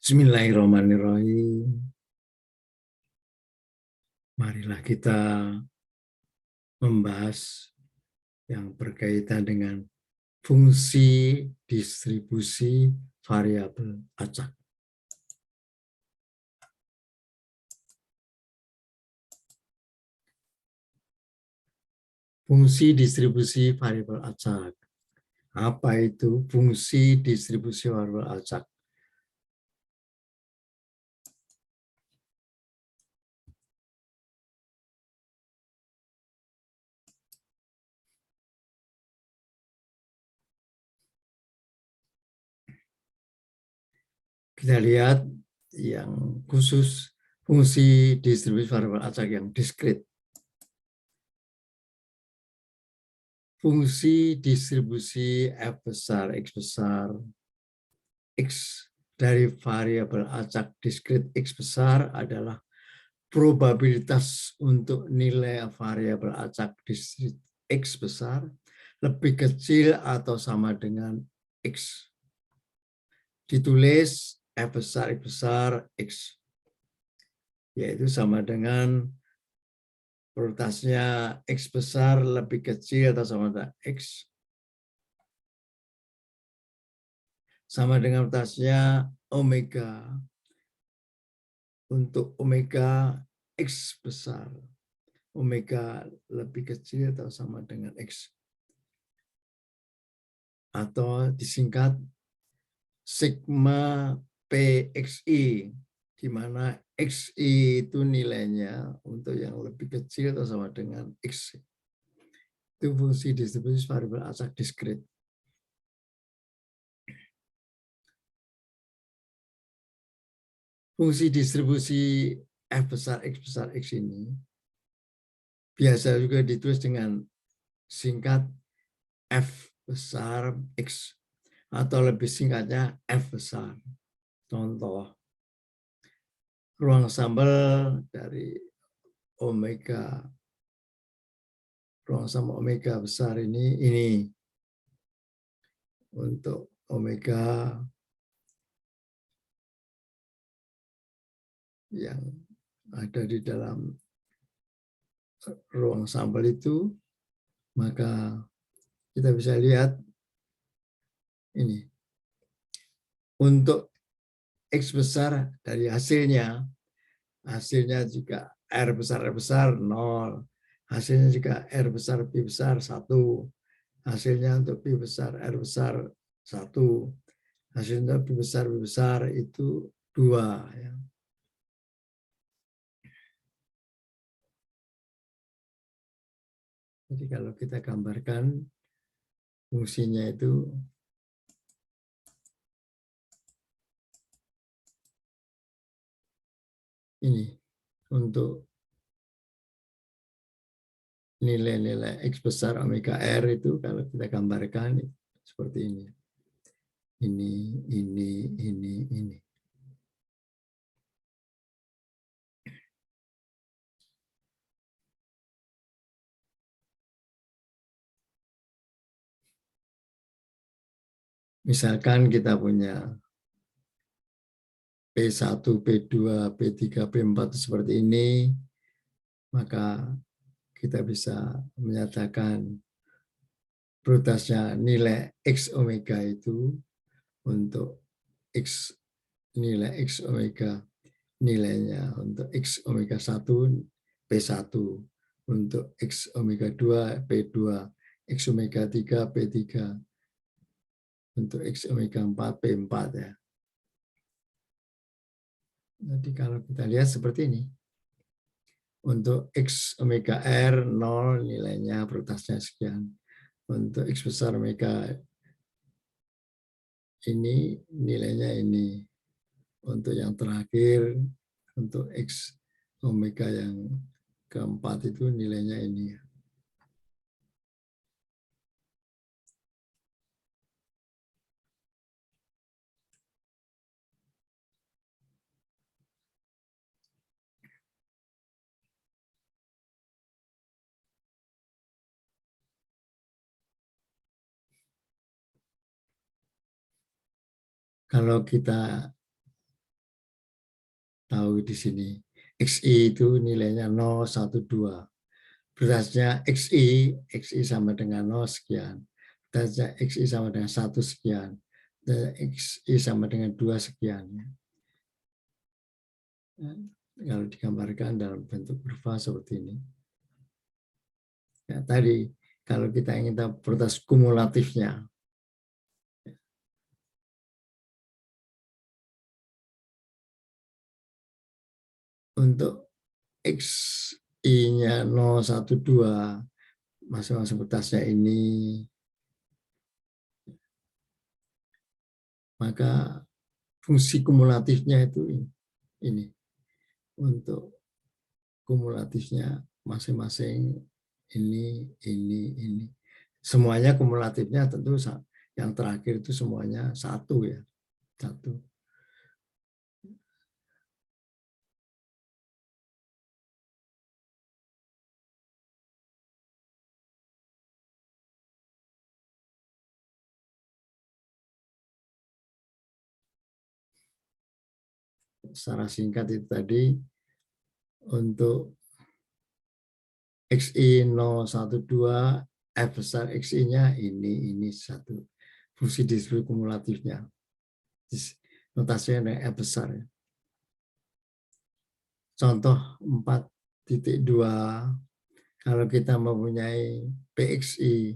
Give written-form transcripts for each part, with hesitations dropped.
Bismillahirrahmanirrahim. Marilah kita membahas yang berkaitan dengan fungsi distribusi variabel acak. Fungsi distribusi variabel acak. Apa itu fungsi distribusi variabel acak? Kita lihat yang khusus fungsi distribusi variabel acak yang diskrit. Fungsi distribusi F besar, X besar, X dari variabel acak diskrit X besar adalah probabilitas untuk nilai variabel acak diskrit X besar lebih kecil atau sama dengan X. Ditulis F besar, X besar, X. Yaitu sama dengan probabilitasnya X besar lebih kecil atau sama dengan X. Sama dengan probabilitasnya omega untuk omega X besar. Omega lebih kecil atau sama dengan X. Atau disingkat sigma PXI, di mana XI itu nilainya untuk yang lebih kecil atau sama dengan X. Itu fungsi distribusi variabel acak diskrit. Fungsi distribusi F besar, X ini biasa juga ditulis dengan singkat F besar X atau lebih singkatnya F besar. Contoh, ruang sampel dari omega, ruang sampel omega besar ini untuk omega yang ada di dalam ruang sampel itu, maka kita bisa lihat ini. Untuk X besar dari hasilnya jika R besar 0, hasilnya jika R besar P besar 1, hasilnya untuk P besar R besar 1, hasilnya P besar itu 2. Ya. Jadi kalau kita gambarkan fungsinya itu ini untuk nilai-nilai X besar omega R itu kalau kita gambarkan seperti ini. Ini. Misalkan kita punya P1, P2, P3, P4 seperti ini, maka kita bisa menyatakan probabilitasnya nilai X omega itu untuk X nilai X omega, nilainya untuk X omega 1 P1, untuk X omega 2 P2, X omega 3 P3, untuk X omega 4 P4 ya. Jadi kalau kita lihat seperti ini. Untuk X omega R 0 nilainya probabilitasnya sekian. Untuk X besar omega ini nilainya ini. Untuk yang terakhir, untuk X omega yang keempat itu nilainya ini. Kalau kita tahu di sini. XI itu nilainya 0, 1, 2. Berasnya XI sama dengan 0 sekian. Berasnya XI sama dengan 1 sekian. Dan XI sama dengan 2 sekian. Kalau digambarkan dalam bentuk kurva seperti ini. Ya, tadi, kalau kita ingin tahu produk kumulatifnya, untuk XI-nya 0, 1, 2, masing-masing produsnya ini, maka fungsi kumulatifnya itu ini. Untuk kumulatifnya masing-masing ini. Semuanya kumulatifnya tentu yang terakhir itu semuanya satu ya. Satu. Secara singkat itu tadi, untuk XI 0, 1, 2, F besar XI-nya ini satu. Fungsi distribusi kumulatifnya. Notasinya dengan F besar. Ya. Contoh 4.2, kalau kita mempunyai PXI,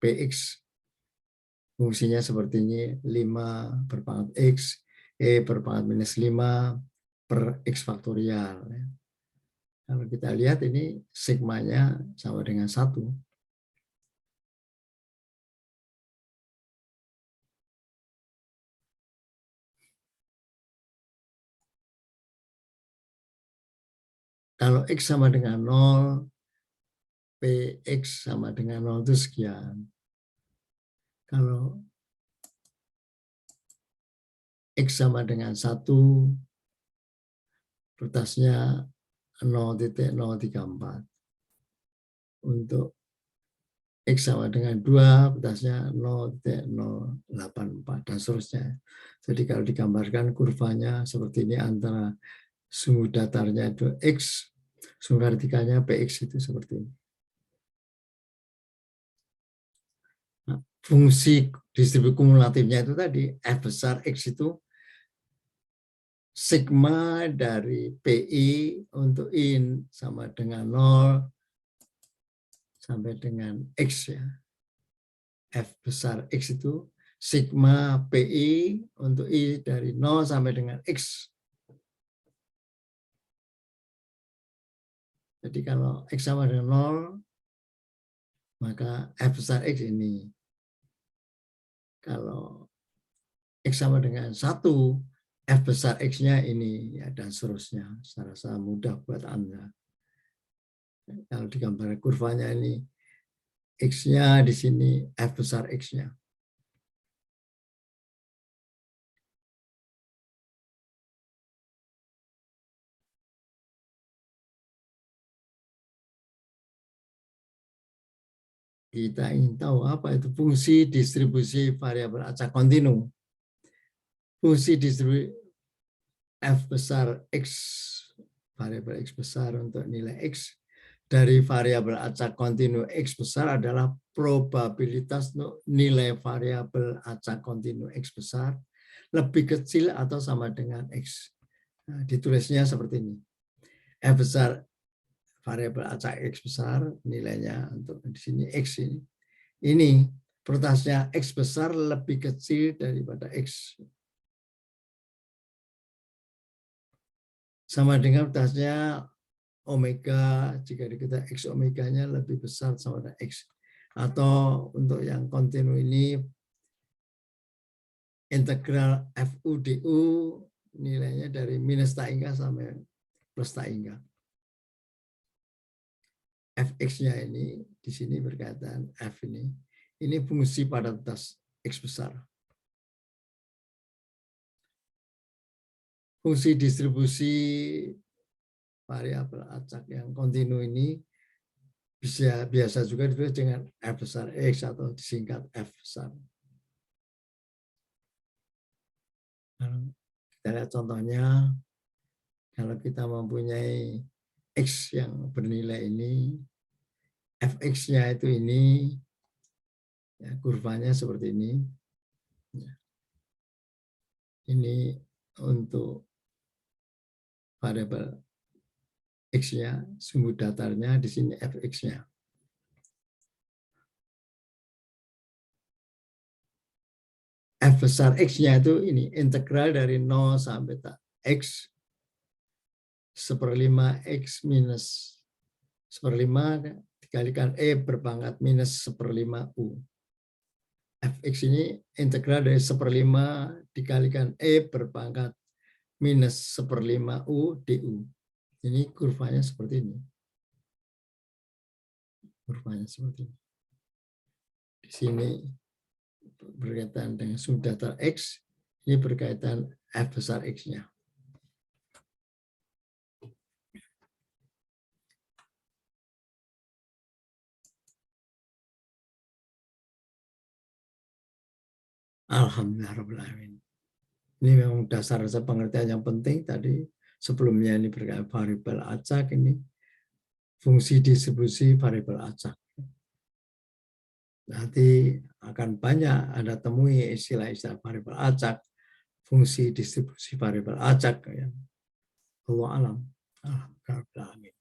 PX fungsinya seperti ini, 5 berpangkat X, E berpangkat minus 5 per X faktorial. Ya. Kalau kita lihat ini sigmanya sama dengan 1. Kalau X sama dengan 0, PX sama dengan 0 itu sekian. Kalau X sama dengan 1, batasnya 0.034. Untuk X sama dengan 2, batasnya 0.084, dan seterusnya. Jadi kalau digambarkan kurvanya seperti ini, antara sumbu datarnya itu X, sumbu vertikalnya PX itu seperti ini. Nah, fungsi distribusi kumulatifnya itu tadi, F besar X itu sigma dari PI untuk in sama dengan 0 sampai dengan X ya. F besar X itu sigma PI untuk I dari 0 sampai dengan X. Jadi kalau X sama dengan 0, maka F besar X ini. Kalau X sama dengan 1, F besar X-nya ini, ya, dan seterusnya. Saya rasa mudah buat Anda. Kalau digambar kurvanya ini, X-nya di sini, F besar X-nya. Kita ingin tahu apa itu fungsi distribusi variabel acak kontinu. Fungsi distribusi F besar X, variabel X besar untuk nilai X, dari variabel acak kontinu X besar adalah probabilitas untuk nilai variabel acak kontinu X besar lebih kecil atau sama dengan X. Nah, ditulisnya seperti ini. F besar variabel acak X besar, nilainya untuk di sini X ini. Ini produsnya X besar lebih kecil daripada X. Sama dengan produsnya omega, jika kita X omeganya lebih besar sama dengan X. Atau untuk yang kontinu ini, integral FU/DU nilainya dari minus tak hingga sampai plus tak hingga. Fx-nya ini di sini berkaitan F ini fungsi pada batas X besar. Fungsi distribusi variabel acak yang kontinu ini biasa juga ditulis dengan F besar X atau disingkat F besar. Kita lihat contohnya, Kalau kita mempunyai X yang bernilai ini, Fx-nya itu ini, ya, kurvanya seperti ini. Ya. Ini untuk variabel X-nya, sumbu datarnya, di sini Fx-nya. F besar X-nya itu ini, integral dari 0 sampai X seperlima X minus seperlima dikalikan E berpangkat minus seperlima U. Fx ini integral dari seperlima dikalikan E berpangkat minus seperlima U du. Ini kurvanya seperti ini. Kurvanya seperti ini. Di sini berkaitan dengan sumbu datar X, ini berkaitan F besar X-nya. Alhamdulillah. Ini memang dasar pengertian yang penting tadi. Sebelumnya ini berkaitan variabel acak, ini fungsi distribusi variabel acak. Nanti akan banyak Anda temui istilah-istilah variabel acak, fungsi distribusi variabel acak. Ya. Allah alam. Alhamdulillah.